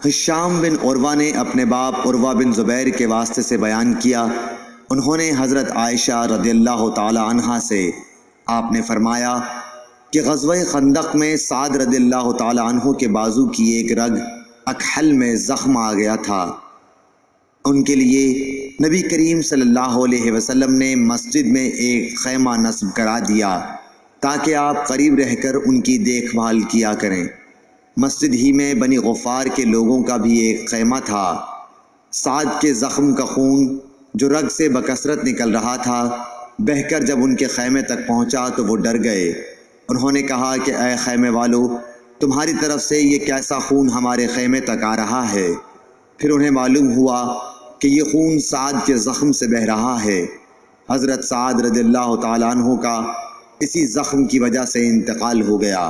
ہشام بن عروہ نے اپنے باپ عروہ بن زبیر کے واسطے سے بیان کیا، انہوں نے حضرت عائشہ رضی اللہ تعالی عنہا سے آپ نے فرمایا کہ غزوہ خندق میں سعد رضی اللہ تعالی عنہ کے بازو کی ایک رگ اکحل میں زخم آ گیا تھا۔ ان کے لیے نبی کریم صلی اللہ علیہ وسلم نے مسجد میں ایک خیمہ نصب کرا دیا تاکہ آپ قریب رہ کر ان کی دیکھ بھال کیا کریں۔ مسجد ہی میں بنی غفار کے لوگوں کا بھی ایک خیمہ تھا۔ سعد کے زخم کا خون جو رگ سے بکثرت نکل رہا تھا بہہ کر جب ان کے خیمے تک پہنچا تو وہ ڈر گئے۔ انہوں نے کہا کہ اے خیمے والو، تمہاری طرف سے یہ کیسا خون ہمارے خیمے تک آ رہا ہے؟ پھر انہیں معلوم ہوا کہ یہ خون سعد کے زخم سے بہہ رہا ہے۔ حضرت سعد رضی اللہ تعالیٰ عنہ کا اسی زخم کی وجہ سے انتقال ہو گیا۔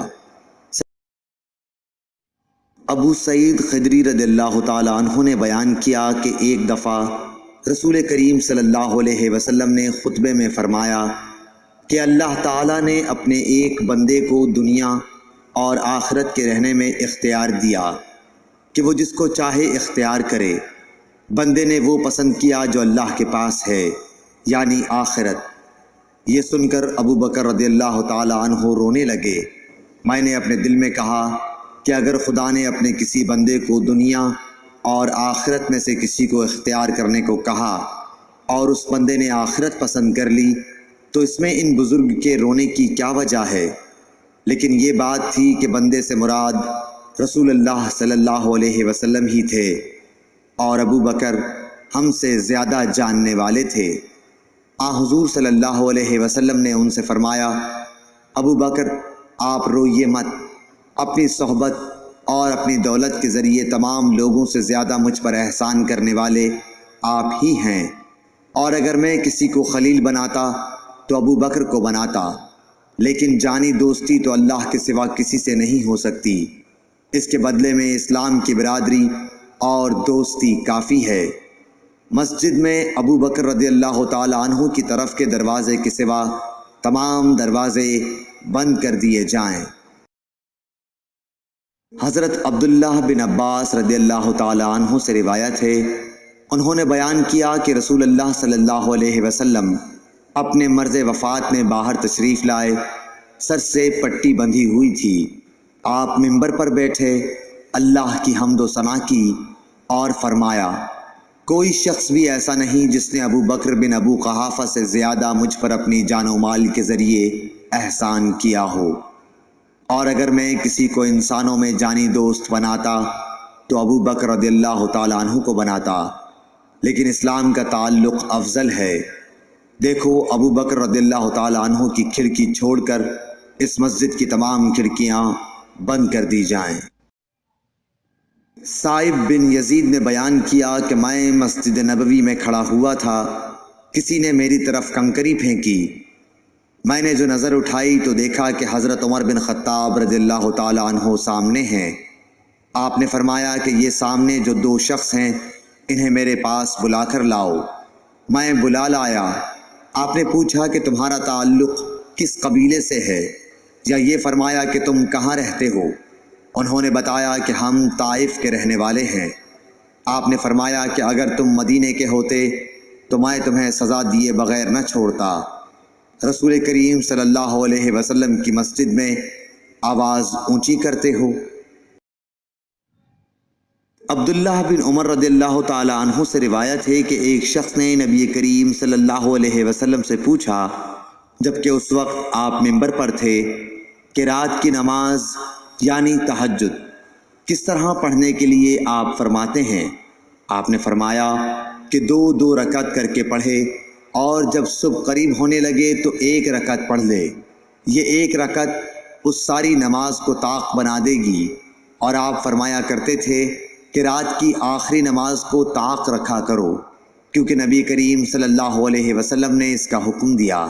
ابو سعید خدری رضی اللہ تعالیٰ عنہ نے بیان کیا کہ ایک دفعہ رسول کریم صلی اللہ علیہ وسلم نے خطبے میں فرمایا کہ اللہ تعالیٰ نے اپنے ایک بندے کو دنیا اور آخرت کے رہنے میں اختیار دیا کہ وہ جس کو چاہے اختیار کرے۔ بندے نے وہ پسند کیا جو اللہ کے پاس ہے، یعنی آخرت۔ یہ سن کر ابو بکر رضی اللہ تعالیٰ عنہ رونے لگے۔ میں نے اپنے دل میں کہا کہ اگر خدا نے اپنے کسی بندے کو دنیا اور آخرت میں سے کسی کو اختیار کرنے کو کہا اور اس بندے نے آخرت پسند کر لی تو اس میں ان بزرگ کے رونے کی کیا وجہ ہے؟ لیکن یہ بات تھی کہ بندے سے مراد رسول اللہ صلی اللہ علیہ وسلم ہی تھے، اور ابو بکر ہم سے زیادہ جاننے والے تھے۔ حضور صلی اللہ علیہ وسلم نے ان سے فرمایا، ابو بکر آپ روئیے مت، اپنی صحبت اور اپنی دولت کے ذریعے تمام لوگوں سے زیادہ مجھ پر احسان کرنے والے آپ ہی ہیں، اور اگر میں کسی کو خلیل بناتا تو ابو بکر کو بناتا، لیکن جانی دوستی تو اللہ کے سوا کسی سے نہیں ہو سکتی، اس کے بدلے میں اسلام کی برادری اور دوستی کافی ہے۔ مسجد میں ابو بکر رضی اللہ تعالی عنہ کی طرف کے دروازے کے سوا تمام دروازے بند کر دیے جائیں۔ حضرت عبداللہ بن عباس رضی اللہ تعالی عنہ سے روایت ہے، انہوں نے بیان کیا کہ رسول اللہ صلی اللہ علیہ وسلم اپنے مرض وفات میں باہر تشریف لائے، سر سے پٹی بندھی ہوئی تھی۔ آپ منبر پر بیٹھے، اللہ کی حمد و ثنا کی اور فرمایا، کوئی شخص بھی ایسا نہیں جس نے ابو بکر بن ابو قحافہ سے زیادہ مجھ پر اپنی جان و مال کے ذریعے احسان کیا ہو، اور اگر میں کسی کو انسانوں میں جانی دوست بناتا تو ابو بکر رضی اللہ تعالیٰ عنہ کو بناتا، لیکن اسلام کا تعلق افضل ہے۔ دیکھو ابو بکر رضی اللہ تعالیٰ عنہ کی کھڑکی چھوڑ کر اس مسجد کی تمام کھڑکیاں بند کر دی جائیں۔ سائب بن یزید نے بیان کیا کہ میں مسجد نبوی میں کھڑا ہوا تھا، کسی نے میری طرف کنکری پھینکی، میں نے جو نظر اٹھائی تو دیکھا کہ حضرت عمر بن خطاب رضی اللہ تعالیٰ عنہ سامنے ہیں۔ آپ نے فرمایا کہ یہ سامنے جو دو شخص ہیں انہیں میرے پاس بلا کر لاؤ۔ میں بلا لایا۔ آپ نے پوچھا کہ تمہارا تعلق کس قبیلے سے ہے، یا یہ فرمایا کہ تم کہاں رہتے ہو؟ انہوں نے بتایا کہ ہم طائف کے رہنے والے ہیں۔ آپ نے فرمایا کہ اگر تم مدینے کے ہوتے تو میں تمہیں سزا دیے بغیر نہ چھوڑتا۔ رسول کریم صلی اللہ علیہ وسلم کی مسجد میں آواز اونچی کرتے ہو۔ عبداللہ بن عمر رضی اللہ تعالی عنہ سے روایت ہے کہ ایک شخص نے نبی کریم صلی اللہ علیہ وسلم سے پوچھا، جبکہ اس وقت آپ منبر پر تھے، کہ رات کی نماز یعنی تہجد کس طرح پڑھنے کے لیے آپ فرماتے ہیں؟ آپ نے فرمایا کہ 2 رکعت کر کے پڑھے، اور جب صبح قریب ہونے لگے تو 1 رکعت پڑھ لے۔ یہ 1 رکعت اس ساری نماز کو طاق بنا دے گی۔ اور آپ فرمایا کرتے تھے کہ رات کی آخری نماز کو طاق رکھا کرو، کیونکہ نبی کریم صلی اللہ علیہ وسلم نے اس کا حکم دیا۔